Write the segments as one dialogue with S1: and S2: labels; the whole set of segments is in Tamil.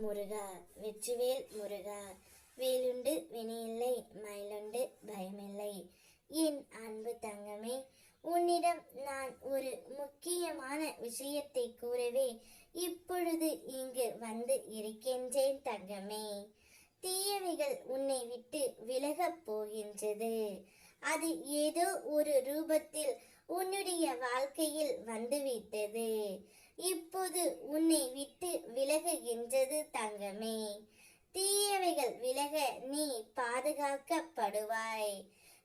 S1: முருகா வெற்றிவேல் முருகா. வேலுண்டு வினையில்லை, மயிலுண்டு பயமில்லை. என் அன்பு தங்கமே, உன்னிடம் நான் ஒரு முக்கியமான விஷயத்தை கூறவே இப்பொழுது இங்கு வந்து இருக்கின்றேன் தங்கமே. தீயவைகள் உன்னை விட்டு விலகப் போகின்றது. அது ஏதோ ஒரு ரூபத்தில் உன்னுடைய வாழ்க்கையில் வந்துவிட்டது. இப்போது உன்னை விட்டு விலகுகின்றது தங்கமே. தீயவைகள் விலக நீ பாதுகாக்கப்படுவாய்.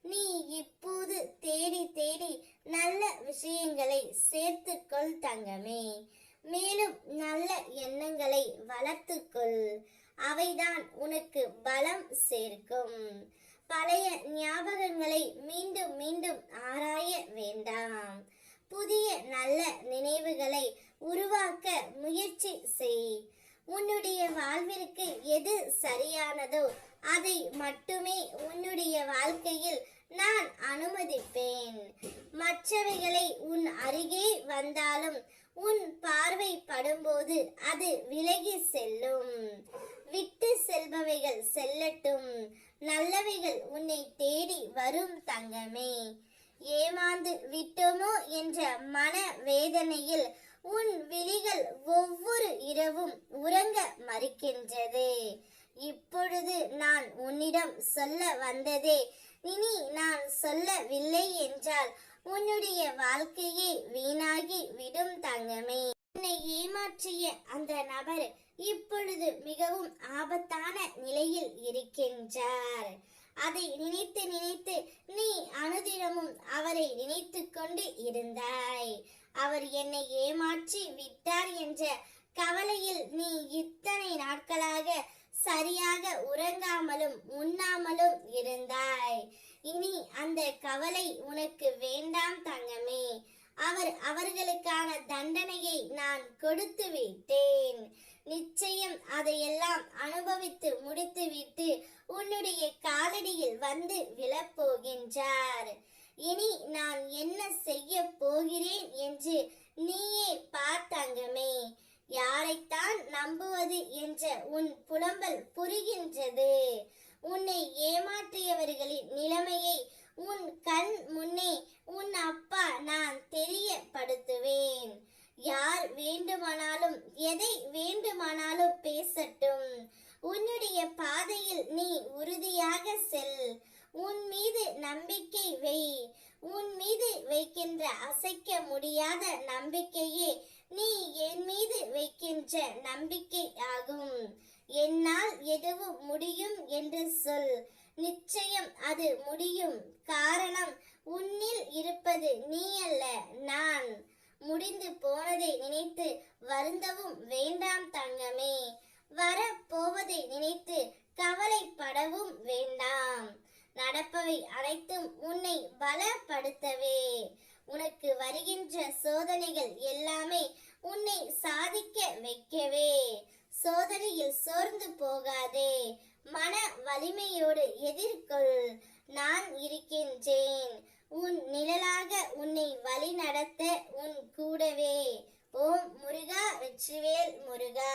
S1: நீ இப்போது தேடி தேடி நல்ல விஷயங்களை சேர்த்துக்கொள் தங்கமே. மேலும் நல்ல எண்ணங்களை வளர்த்துக்கொள். அவைதான் உனக்கு பலம் சேர்க்கும். பழைய ஞாபகங்களை மீண்டும் மீண்டும் ஆராய வேண்டாம். புதிய நல்ல நினைவுகளை உருவாக்க முயற்சி செய். உன்னுடைய வாழ்விற்கு எது சரியானதோ அதை மட்டுமே உன்னுடைய வாழ்க்கையில் நான் அனுமதிப்பேன். மற்றவைகளை உன் அருகே வந்தாலும் உன் பார்வை படும்போது அது விலகி செல்லும். விட்டு செல்பவைகள் செல்லட்டும். நல்லவைகள் உன்னை தேடி வரும் தங்கமே. ஏமாந்து விட்டோமோ என்ற மன வேதனையில் உன் விழிகள் ஒவ்வொரு இரவும் உறங்க மறுக்கின்றது. இப்பொழுது நான் உன்னிடம் சொல்ல வந்ததே இனி நான் சொல்லவில்லை என்றால் உன்னுடைய வாழ்க்கையே வீணாகி விடும் தங்கமே. உன்னை ஏமாற்றிய அந்த நபர் இப்பொழுது மிகவும் ஆபத்தான நிலையில் இருக்கின்றார். அதை நினைத்து நினைத்து நீ அனுதினமும் அவரை நினைத்து கொண்டு இருந்தாய். அவர் என்னை ஏமாற்றி விட்டார் என்ற கவலையில் நீ இத்தனை நாட்களாக சரியாக உறங்காமலும் உண்ணாமலும் இருந்தாய். இனி அந்த கவலை உனக்கு வேண்டாம் தங்கமே. அவர்களுக்கான தண்டனையை நான் கொடுத்து விட்டேன். நிச்சயம் அதையெல்லாம் அனுபவித்து முடித்துவிட்டு உன்னுடைய காலடியில் வந்து விழப்போகின்றார். இனி நான் என்ன செய்ய போகிறேன் என்று நீயே பார்த்தங்கமே. யாரைத்தான் நம்புவது என்ற உன் புலம்பல் புரிகின்றது. உன்னை ஏமாற்றியவர்களின் நிலைமையை உன் கண் முன்னே உன் அப்பா நான் தெரியப்படுத்துவேன். யார் வேண்டுமானாலும் எதை வேண்டுமானாலும் பேசட்டும். உன்னுடைய பாதையில் நீ உறுதியாக செல். உன் மீது நம்பிக்கை வை. உன் மீது வைக்கின்ற அசைக்க முடியாத நம்பிக்கையே நீ என் மீது வைக்கின்ற நம்பிக்கை ஆகும். என்னால் எதுவும் முடியும் என்று சொல். நிச்சயம் அது முடியும். காரணம், உன்னில் இருப்பது நீ அல்ல, நான். முடிந்து போனதை நினைத்து வருந்தவும் வேண்டாம் தங்கமே. வரப்போவதை நினைத்து கவலைப்படவும் வேண்டாம். நடப்பவை அனைத்தும் உன்னை பலப்படுத்தவே. உனக்கு வருகின்ற சோதனைகள் எல்லாமே உன்னை சாதிக்க வைக்கவே. சோதனையில் சோர்ந்து போகாதே. மன வலிமையோடு எதிர்கொள். நான் இருக்கின்றேன். உன் நிழலாக உன்னை வழி நடத்த உன் கூடவே. ஓம் முருகா வெற்றிவேல் முருகா.